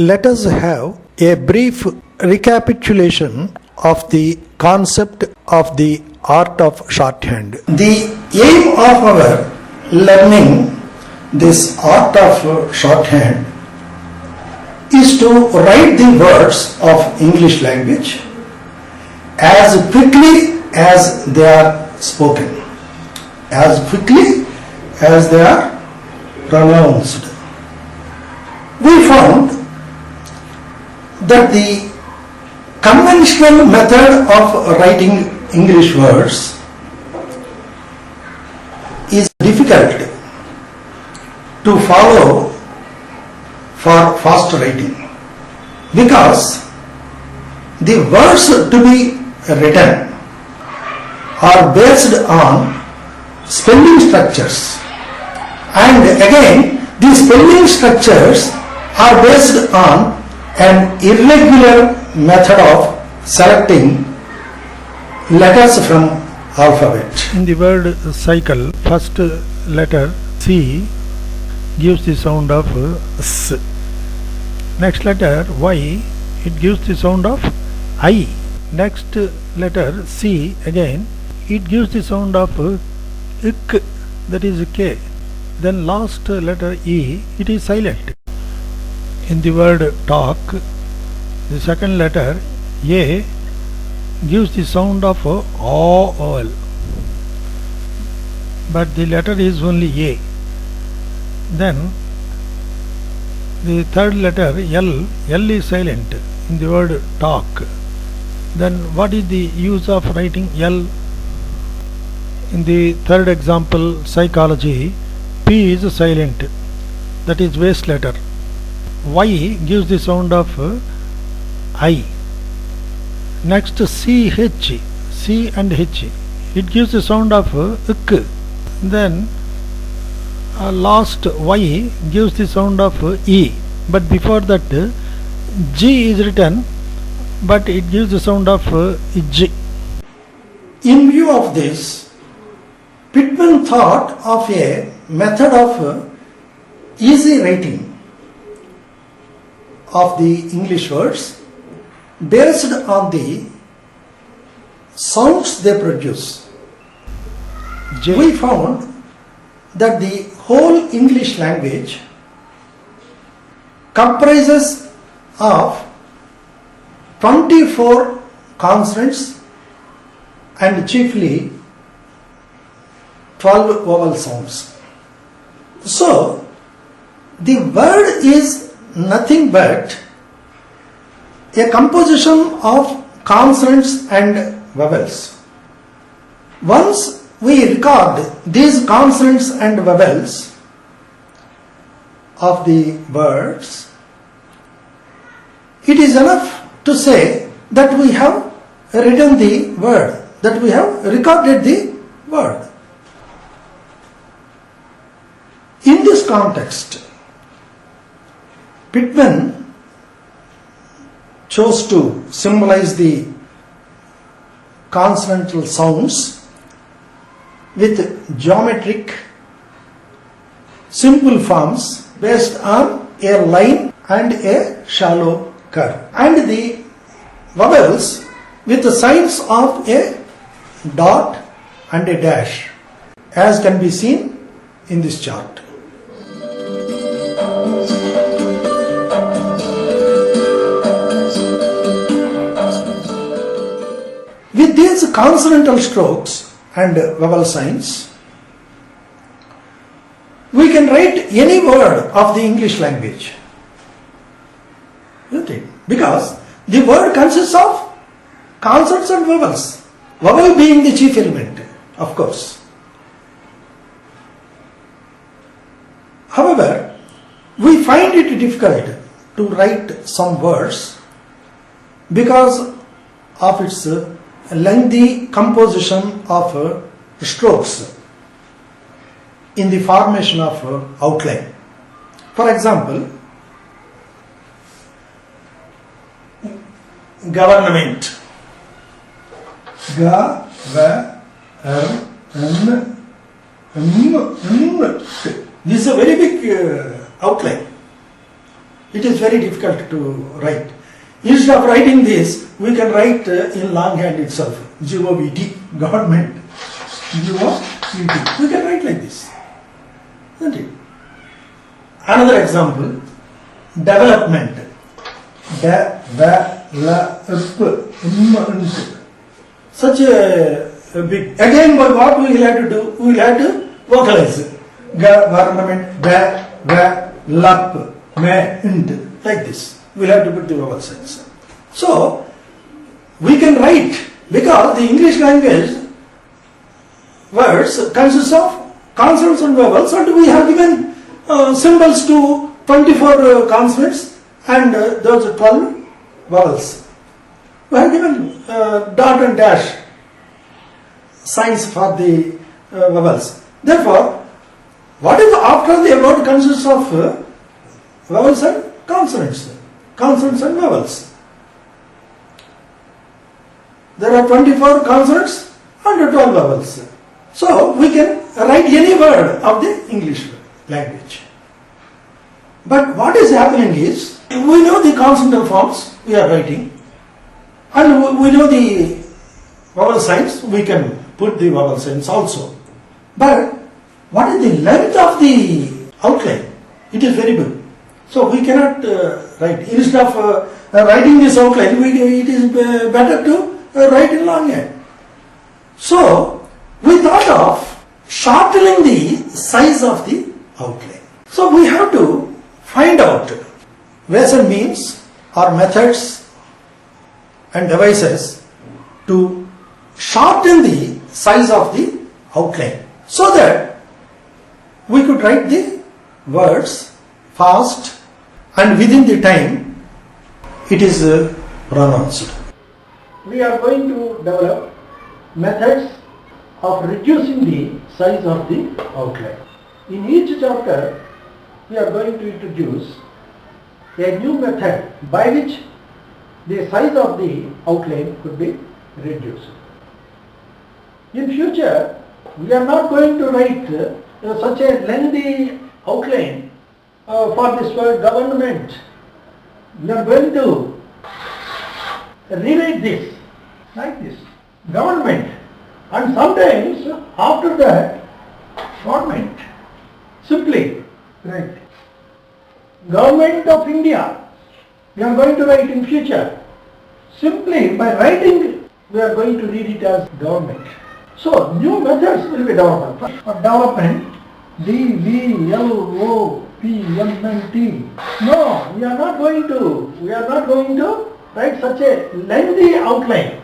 let us have a brief recapitulation of the concept of the art of shorthand. The aim of our learning this art of shorthand is to write the words of English language as quickly as they are spoken, as quickly as they are pronounced. We found that the conventional method of writing English words is difficult to follow for fast writing, because the words to be written are based on spelling structures, and again the spelling structures are based on an irregular method of selecting letters from alphabet. In the word cycle, first letter C gives the sound of S. Next letter Y, it gives the sound of I. Next letter C, again it gives the sound of ik, that is K. Then last letter E, it is silent. In the word talk, the second letter A gives the sound of O, but the letter is only A. Then the third letter L is silent in the word talk. Then what is the use of writing L? In the third example, psychology, P is silent, that is waste letter. Y gives the sound of I. Next CH, C and H, it gives the sound of ik. Then last Y gives the sound of E, but before that G is written, but it gives the sound of J. In view of this, Pitman thought of a method of easy writing of the English words based on the sounds they produce. We found that the whole English language comprises of 24 consonants and chiefly 12 vowel sounds. So the word is nothing but a composition of consonants and vowels. Once we record these consonants and vowels of the words, it is enough to say that we have written the word, that we have recorded the word. In this context, Pitman chose to symbolize the consonantal sounds with geometric simple forms based on a line and a shallow curve, and the vowels with the signs of a dot and a dash, as can be seen in this chart. With these consonantal strokes and vowel signs, we can write any word of the English language, isn't it? Because the word consists of consonants and vowels, vowel being the chief element, of course. However, we find it difficult to write some words because of its lengthy composition of strokes in the formation of outline. For example, government. This is a very big outline. It is very difficult to write. Instead of writing this, we can write in longhand itself, GOVT, government, GOVT. We can write like this, isn't it? Another example, development, such a big, again by what we will have to do, we will have to vocalize, government, like this. We will have to put the vowel signs. So, we can write, because the English language words consists of consonants and vowels, and we have given symbols to 24 consonants and those 12 vowels. We have given dot and dash signs for the vowels. Therefore, what is after the word consists of vowels and consonants? Consonants and vowels. There are 24 consonants and 12 vowels. So we can write any word of the English language. But what is happening is, we know the consonant forms we are writing, and we know the vowel signs, we can put the vowel signs also. But what is the length of the outline? It is very big. So we cannot write. Instead of writing this outline, it is better to write in longhand. So we thought of shortening the size of the outline. So we have to find out ways and means or methods and devices to shorten the size of the outline, so that we could write the words fast and within the time it is pronounced. We are going to develop methods of reducing the size of the outline. In each chapter, we are going to introduce a new method by which the size of the outline could be reduced. In future, we are not going to write such a lengthy outline for this word government. We are going to rewrite this like this, government, and sometimes after that, government. Simply write Government of India. We are going to write in future. Simply by writing, we are going to read it as government. So new methods will be developed. For development, DEVLOPMENT. No, we are not going to write such a lengthy outline.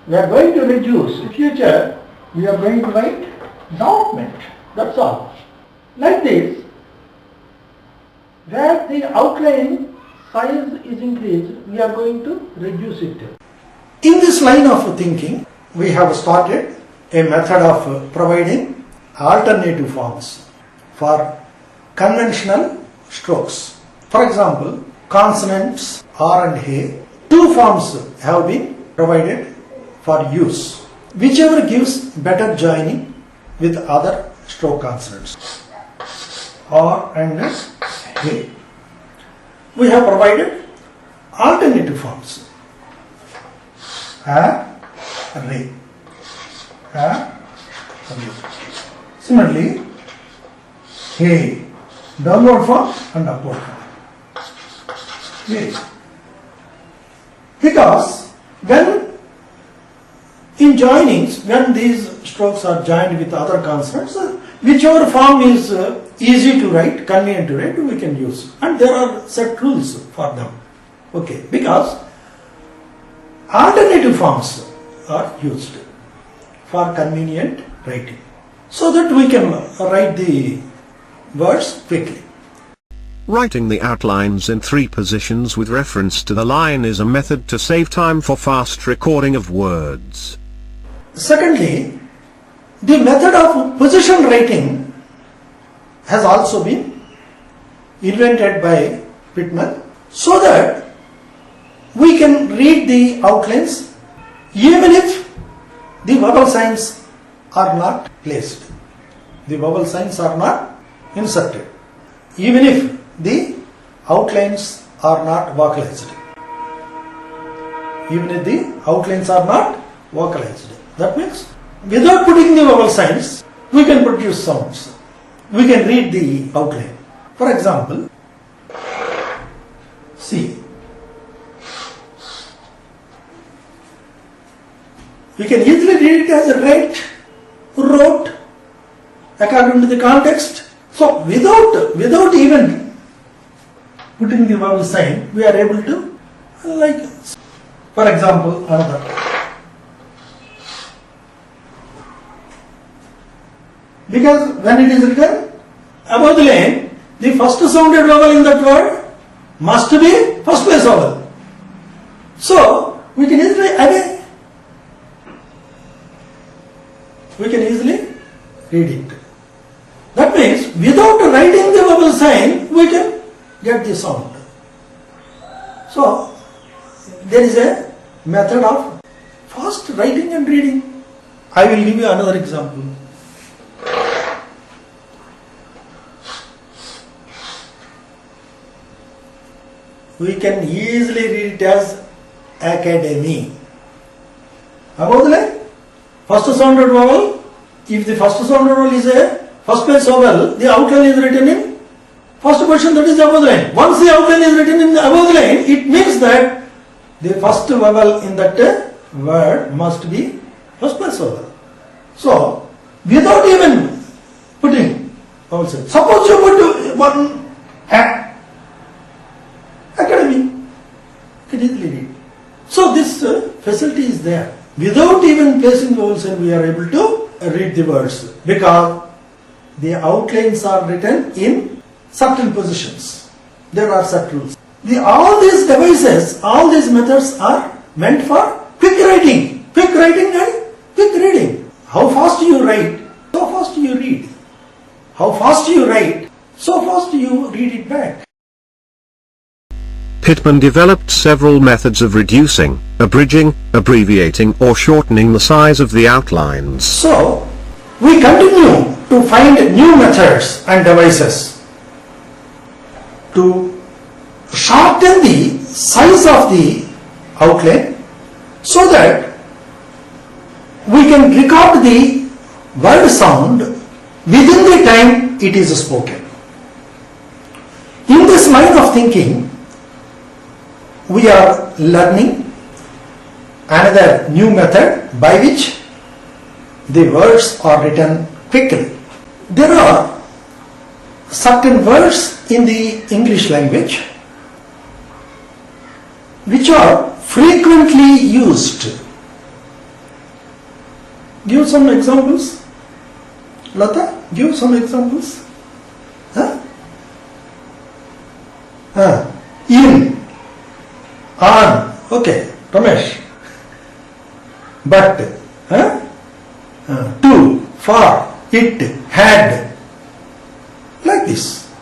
We are going to reduce. In future, we are going to write development. That's all. Like this, where the outline size is increased, we are going to reduce it. In this line of thinking, we have started a method of providing alternative forms for conventional strokes. For example, consonants R and A, two forms have been provided for use, whichever gives better joining with other stroke consonants, R and A. We have provided alternative forms, A, Re, A, Re. Similarly, A, downward form and upward form. A. Because when in joinings, when these strokes are joined with other consonants, whichever form is easy to write, convenient to write, we can use. And there are set rules for them. Okay, because alternative forms are used for convenient writing, so that we can write the words quickly. Writing the outlines in 3 positions with reference to the line is a method to save time for fast recording of words. Secondly, the method of position writing has also been invented by Pitman, so that we can read the outlines even if the vowel signs are not placed. The vowel signs are not inserted. Even if the outlines are not vocalized. Even if the outlines are not vocalized. That means without putting the vowel signs, we can produce sounds. We can read the outline. For example, see. We can easily read it as read, wrote, according to the context. So without even putting the vowel sign, we are able to, like, for example, another. Because when it is written above the line, the first sounded vowel in that word must be first place vowel. So we can easily read it. That means without writing the vowel sign, we can get the sound. So there is a method of fast writing and reading. I will give you another example. We can easily read it as academy. Above the line, first sounded vowel. If the first sounded vowel is a first place vowel, the outline is written in first position, that is above the line. Once the outline is written in above the line, it means that the first vowel in that word must be first place vowel. So, without even putting vowel sign, suppose you put one academy, you can easily read. So this facility is there. Without even placing vowel sign, we are able to read the words because the outlines are written in certain positions. There are set rules. All these devices, all these methods are meant for quick writing and quick reading. How fast you write, so fast you read. How fast you write, so fast you read it back. Pitman developed several methods of reducing, abridging, abbreviating or shortening the size of the outlines. So, we continue to find new methods and devices to shorten the size of the outline so that we can record the word sound within the time it is spoken. In this line of thinking, we are learning another new method by which the words are written quickly. There are certain words in the English language which are frequently used. Give some examples. Lata, give some examples. In, on, okay, Ramesh. But, to, for, it, had, like this.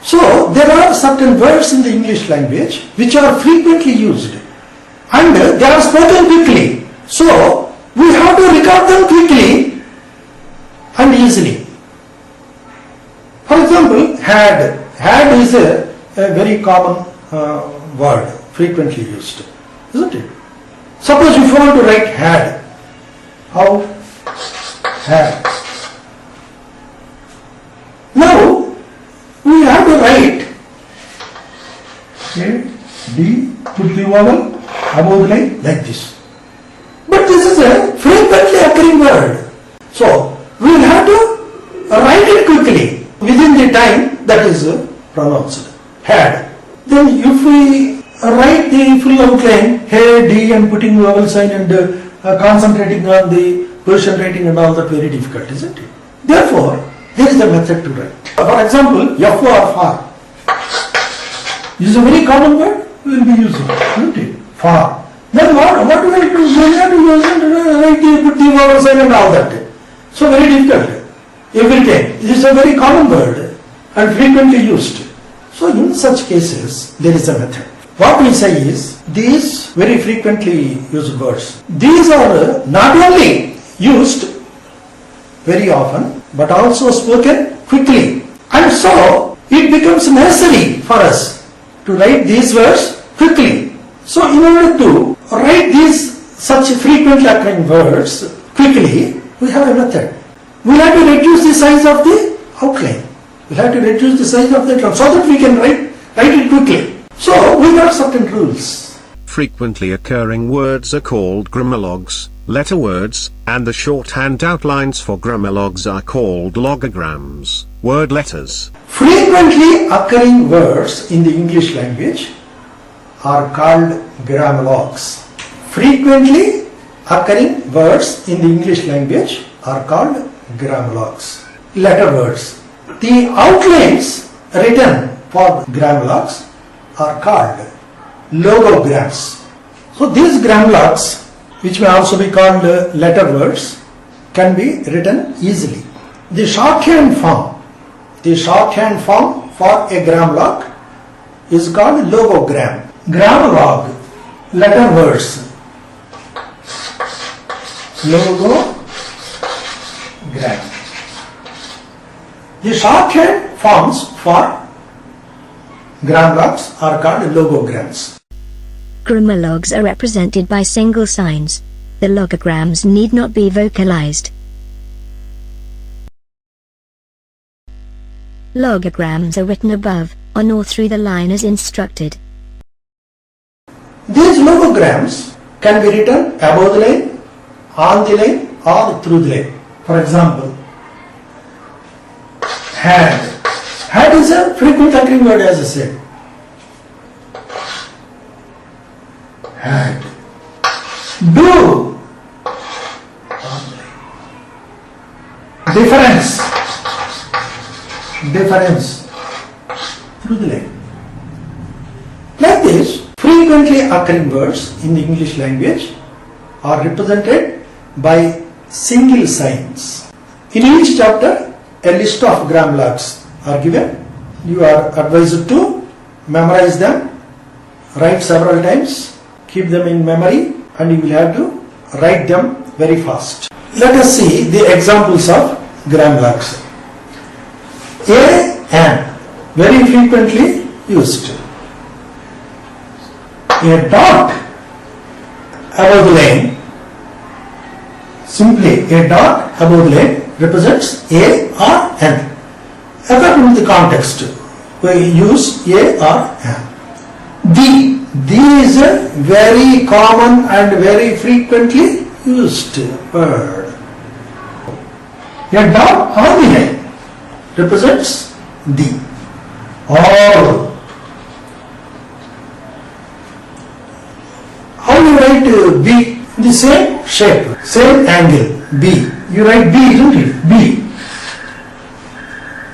So there are certain words in the English language which are frequently used and they are spoken quickly. So we have to record them quickly and easily. For example, had. Had is a very common word, frequently used, isn't it? Suppose if you want to write had, how? Had. Now we have to write A, D, put the vowel above the line like this. But this is a frequently occurring word. So we will have to write it quickly within the time that is pronounced. Had. Then if we write the full outline, A, D and putting vowel sign and concentrating on the position writing and all that, very difficult, isn't it? Therefore, there is a method to write. For example, F or far. This is a very common word we will be using, isn't it? Far. Then what we will do? We have to use it, write the, put the vowel sign and all that. So very difficult. Every time. This is a very common word and frequently used. So in such cases, there is a method. What we say is, these very frequently used words, these are not only used very often, but also spoken quickly. And so, it becomes necessary for us to write these words quickly. So in order to write these such frequently occurring words quickly, we have a method. We have to reduce the size of the outline. We have to reduce the size of the outline so that we can write it quickly. So we got certain rules. Frequently occurring words are called grammarlogs, letter words, and the shorthand outlines for grammarlogs are called logograms, word letters. Frequently occurring words in the English language are called grammarlogs. Frequently occurring words in the English language are called grammarlogs, letter words. The outlines written for grammarlogs are called logograms. So these grammarlogs, which may also be called letter words, can be written easily. The shorthand form for a grammarlog is called logogram. Grammarlog, letter words, logogram. The shorthand forms for grammarlogs are called logograms. Grammarlogs are represented by single signs. The logograms need not be vocalized. Logograms are written above, on or through the line as instructed. These logograms can be written above the line, on the line, or through the line. For example, had. Had is a frequent occurring word, as I said. Had. Do. Difference. Difference. Through the line. Like this, frequently occurring words in the English language are represented by single signs. In each chapter, a list of grammarlogs are given. You are advised to memorize them, write several times, keep them in memory, and you will have to write them very fast. Let us see the examples of grammarlogs. And, very frequently used. A dot above the line, simply a dot above the line represents A or N. According to the context, we use A or N. The is a very common and very frequently used word. A dot on the line represents the. All. How you write B? The same shape, same angle, B. You write B, isn't it? B.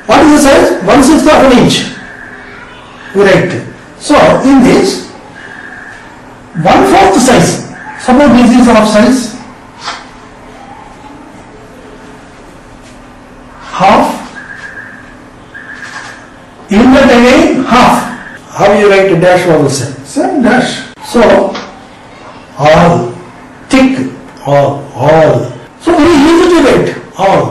What is the size? 1/6 of an inch. We write. So, in this, 1/4 size. Suppose this is of size half. In that again, half. How you write a dash vowel sound? Same dash. So, all. Thick. All. So, very easy to write. All.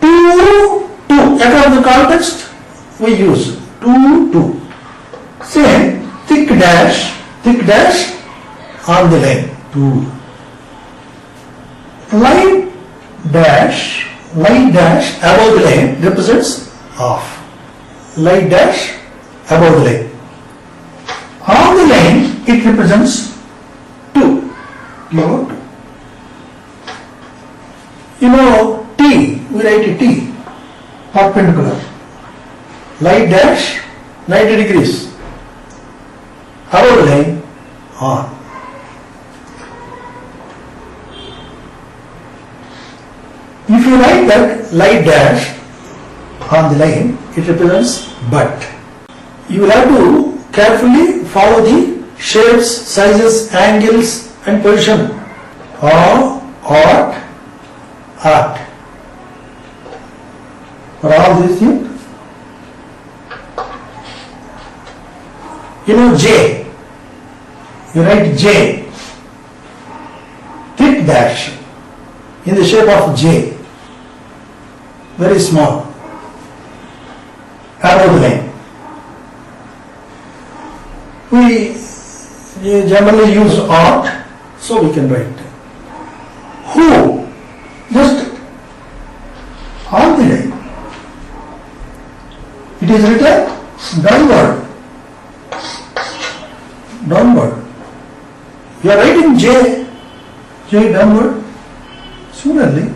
Two. According to the context, we use two. Same, thick dash on the line. Two. Light dash above the line represents half. Light dash above the line. On the line, it represents 2. You know T, we write a T, perpendicular. Light dash, 90 degrees. Above the line, on. If you write that light dash on the line, it represents but. You will have to carefully follow the shapes, sizes, angles and position. Ought. For all these things. You know J. You write J. Thick dash in the shape of J. Very small. above the line. We generally use ought, so we can write who, just on the line. It is written downward. Downward. You are writing J downward. Similarly,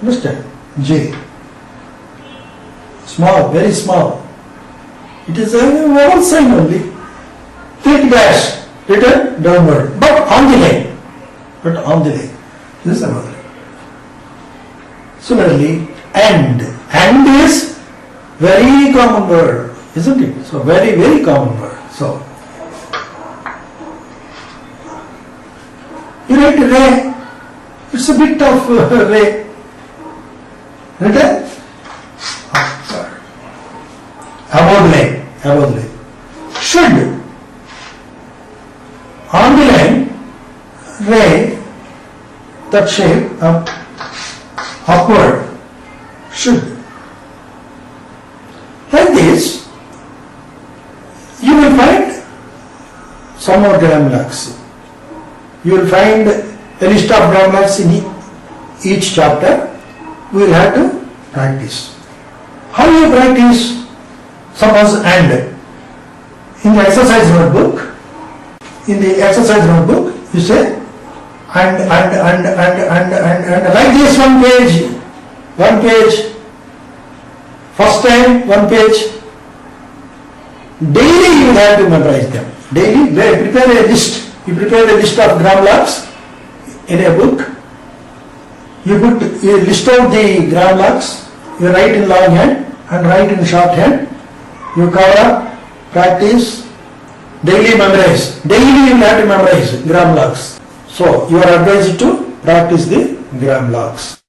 understand, J. Small, very small. It is a vowel sign only. Thick dash, written downward, but on the line. But on the line. This is another line. Similarly, and. And is very common word, isn't it? So, very, very common word. So, you write ray. It's a bit of ray. Written upward. Above the line. Above the line. Should. On the line, ray, that shape, upward, should. Like this, you will find some more grammar marks. You will find a list of grammar marks in each chapter. We will have to practice. How do you practice? Suppose and. In the exercise notebook, you say and like this one page, first time one page. Daily you will have to memorize them. Daily prepare a list. You prepare a list of grammar marks in a book. You list out the grammar marks. You write in longhand and write in shorthand. You cover, practice, daily memorize. Daily you will have to memorize grammar marks. So you are advised to practice the grammar marks.